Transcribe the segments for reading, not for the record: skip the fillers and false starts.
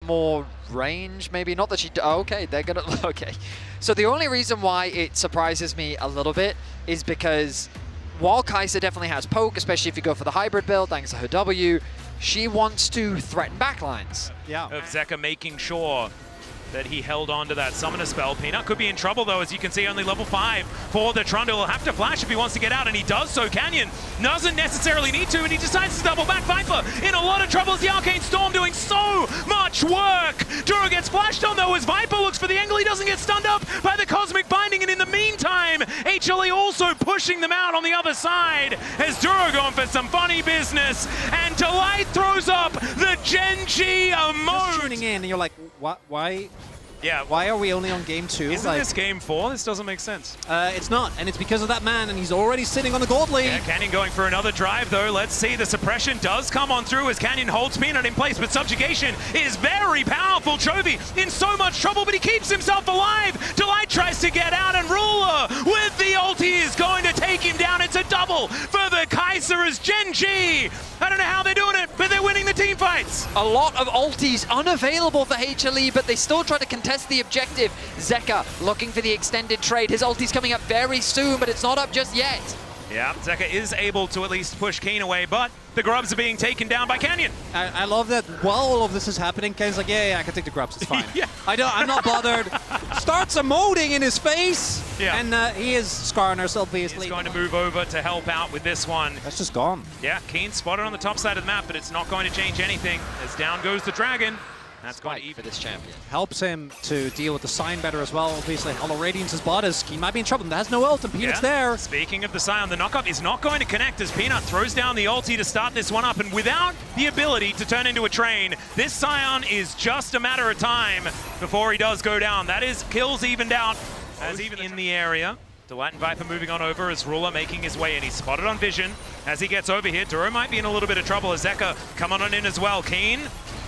more range, maybe. Not that she... Oh, okay, they're gonna... Okay. So the only reason why it surprises me a little bit is because while Kai'Sa definitely has poke, especially if you go for the hybrid build, thanks to her W, she wants to threaten backlines. Yeah. Of Zeka making sure that he held on to that summoner spell. Peanut could be in trouble though, as you can see, only level 5 for the Trundle. He'll have to flash if he wants to get out, and he does so. Canyon doesn't necessarily need to, and he decides to double back. Viper in a lot of trouble as the Arcane Storm doing so much work. Duro gets flashed on though as Viper looks for the angle. He doesn't get stunned up by the Cosmic Binding, and in the meantime, HLE also pushing them out on the other side as Duro going for some funny business, and Delight throws up the Gen G emote. Just tuning in and you're like, what? Why? Yeah. Why are we only on game 2? Isn't this game 4? This doesn't make sense. It's not, and it's because of that man, and he's already sitting on the gold lead. Yeah, Canyon going for another drive though. Let's see, the suppression does come on through as Canyon holds Peanut in place, but subjugation is very powerful. Chovy in so much trouble, but he keeps himself alive. Delight tries to get out, and Ruler with the ulti is going to take him down. It's a double for the Kai'Sa as Gen G. I don't know how they're doing it, but they're winning the team fights. A lot of ultis unavailable for HLE, but they still try to contest the objective. Zeka looking for the extended trade. His ulti's coming up very soon, but it's not up just yet. Yeah, Zeka is able to at least push Keen away, but the grubs are being taken down by Canyon. I love that while all of this is happening, Ken's like, yeah, I can take the grubs, it's fine. Yeah. I'm not bothered. Starts emoting in his face, yeah. And he is scarring us, obviously. He's going to move over to help out with this one. That's just gone. Yeah, Keen spotted on the top side of the map, but it's not going to change anything as down goes the Dragon. That's going to Spike for this champion. Helps him to deal with the sign better as well. Obviously, Hollow Radiance is bot as he might be in trouble. There's no ult, and Peanut's there. Speaking of the Scion, the knockup is not going to connect as Peanut throws down the ulti to start this one up, and without the ability to turn into a train, this Scion is just a matter of time before he does go down. That is, kills evened out as even in the area. Delight and Viper moving on over as Ruler making his way in. He's spotted on Vision as he gets over here. Duro might be in a little bit of trouble as Zeka coming on in as well. Keen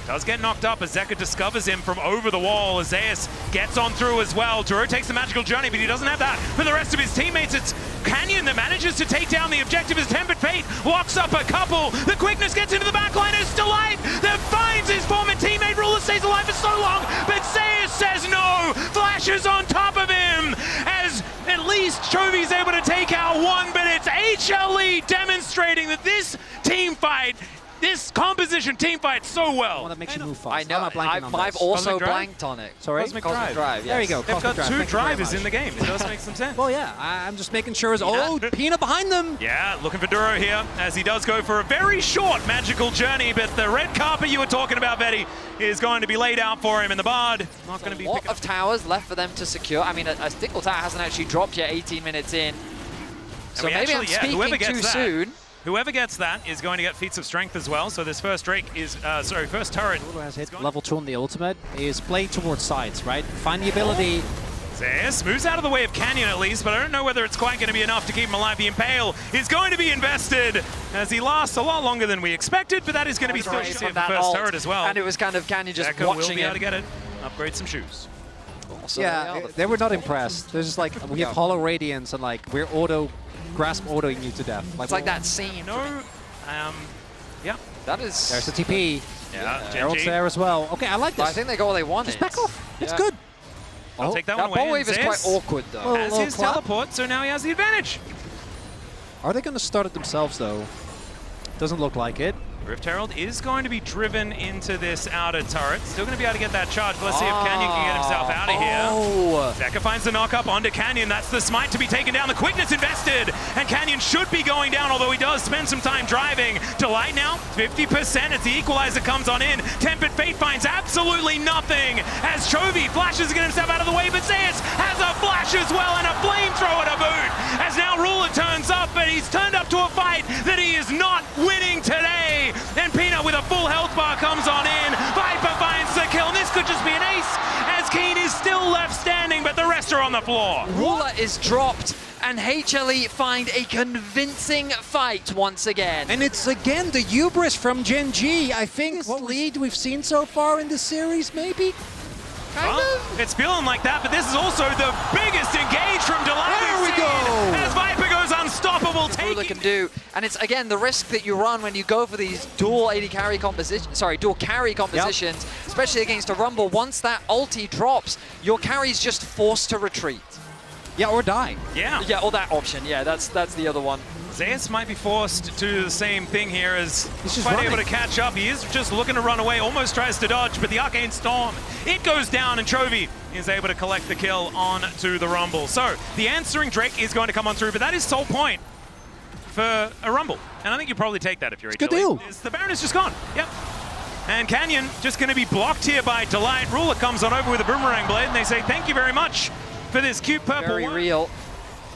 does get knocked up as Zeka discovers him from over the wall. As Zeus gets on through as well. Duro takes the magical journey, but he doesn't have that for the rest of his teammates. It's Canyon that manages to take down the objective as Tempered Fate locks up a couple. The quickness gets into the backline as Delight that finds his former teammate. Ruler stays alive for so long, but Zeus says no. Flashes on top of him as at least Chovy's able to take out one, but it's HLE demonstrating that this team fight, this composition team fight so well. Oh, that makes you move fast. I know, I've also blanked on it. Sorry? Cosmic Drive. Yes. There you go. They've Cosmic got Drive. 2 drivers in the game. It does make some sense. Well, yeah, I'm just making sure. Oh, Peanut behind them. Yeah, looking for Duro here as he does go for a very short magical journey, but the red carpet you were talking about, Betty, is going to be laid out for him, and the Bard not going to be a lot picking of towers left for them to secure. I mean, a single tower hasn't actually dropped yet 18 minutes in. So maybe I'm speaking too soon. Whoever gets that is going to get feats of strength as well. So this first Drake is, first turret. Has hit level 2 on the ultimate. Is playing towards sides, right? Find the ability. Zeus moves out of the way of Canyon at least, but I don't know whether it's quite going to be enough to keep him alive. The Impale is going to be invested as he lasts a lot longer than we expected, but that is going to be still the first turret as well. And it was kind of Canyon just Zeka watching will be able him. to get it. Upgrade some shoes. So Yeah, they were not impressed. They're just like, we have Hollow Radiance, and like, we're grasp autoing you to death. It's like that scene. No, yeah. That is... There's the TP. Yeah, Herald's there as well. Okay, I like this. I think they got what they wanted. Just back off. It's Yeah. good. I'll take that one That away. ball wave is quite awkward, though. Has his teleport, so now he has the advantage. Are they going to start it themselves, though? Doesn't look like it. Rift Herald is going to be driven into this outer turret. Still going to be able to get that charge. Let's see if Canyon can get himself out of here. Oh. Zeka finds the knock-up onto Canyon. That's the smite to be taken down. The quickness invested. And Canyon should be going down, although he does spend some time driving. Delight now, 50% as the equalizer comes on in. Tempered Fate finds absolutely nothing as Chovy flashes to get himself out of the way, but Zeus has a flash as well and a flamethrower to boot. As now Ruler turns up, but he's turned up to a fight that he is not winning today. And Peanut with a full health bar comes on in. Viper finds the kill, and this could just be an ace as Keen is still left standing, but the rest are on the floor. Ruler is dropped, and HLE find a convincing fight once again. And it's again the hubris from Gen G. I think what lead we've seen so far in this series, maybe? Kind of. It's feeling like that, but this is also the biggest engage from Delight. There we go. As Viper goes unstoppable, Rula can do. And it's, again, the risk that you run when you go for these dual AD carry compositions, dual carry compositions, especially against a Rumble. Once that ulti drops, your carry's just forced to retreat. Yeah, or die. Yeah, or that option. Yeah, that's the other one. Zeus might be forced to do the same thing here as He's just quite running. able to catch up. He is just looking to run away, almost tries to dodge, but the Arcane Storm, it goes down, and Chovy is able to collect the kill onto the Rumble. So the answering Drake is going to come on through, but that is sole point for a Rumble. And I think you probably take that if you're HLE. Good deal. The Baron is just gone. Yep. And Canyon just going to be blocked here by Delight. Ruler comes on over with a Boomerang Blade, and they say thank you very much for this cute purple Very one. real.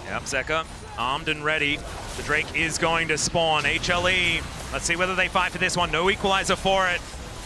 Yep, Zeka armed and ready. The Drake is going to spawn. HLE, let's see whether they fight for this one. No equalizer for it.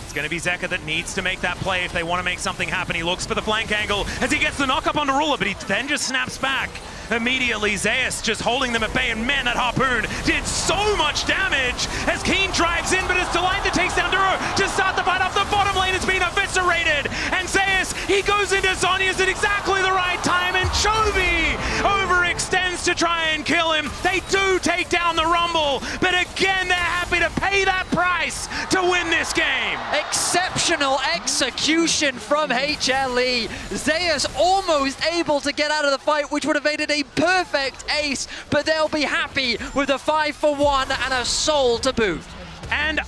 It's going to be Zeka that needs to make that play if they want to make something happen. He looks for the flank angle as he gets the knock up onto Ruler, but he then just snaps back. Immediately, Zeus just holding them at bay, and man, that Harpoon did so much damage as Keen drives in, but it's Delight that takes down Duro to start the fight off. The bottom lane has been eviscerated, and Zeus, he goes into Zhonya's at exactly the right time, and Chovy overextends to try and kill him. They do take down the Rumble, but again, they're happy to pay that price to win this game. Exceptional execution from HLE. Zeus almost able to get out of the fight, which would have made it a perfect ace, but they'll be happy with a 5-for-1 and a soul to boot. And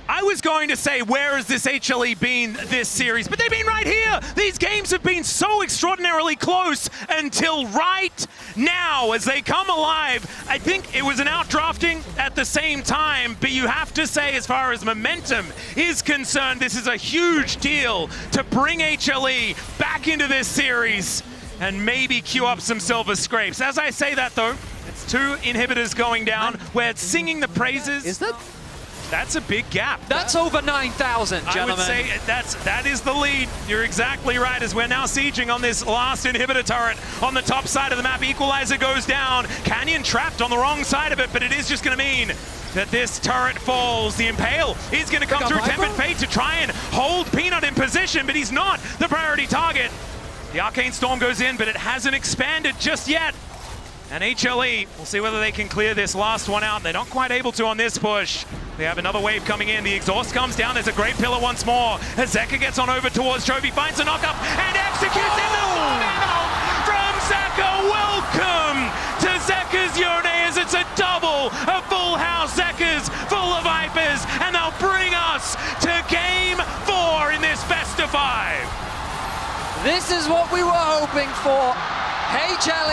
I was going to say, where has this HLE been this series? But they've been right here. These games have been so extraordinarily close until right now as they come alive. I think it was an outdrafting at the same time, but you have to say, as far as momentum is concerned, this is a huge deal to bring HLE back into this series and maybe queue up some silver scrapes. As I say that, though, it's 2 inhibitors going down. We're singing the praises. Is that? That's a big gap. That's over 9,000, gentlemen. I would say that is the lead. You're exactly right, as we're now sieging on this last inhibitor turret on the top side of the map. Equalizer goes down. Canyon trapped on the wrong side of it, but it is just going to mean that this turret falls. The Impale is going to come through Tempered Fate to try and hold Peanut in position, but he's not the priority target. The Arcane Storm goes in, but it hasn't expanded just yet. And HLE, we'll see whether they can clear this last one out. They're not quite able to on this push. They have another wave coming in. The exhaust comes down. There's a great pillar once more. As Zeka gets on over towards Chovy, finds a knock-up and executes in the final from Zeka. Welcome to Zeka's Yone, as it's a double, a full house. Zeka's full of Vipers, and they'll bring us to Game 4 in this best of 5. This is what we were hoping for. HLE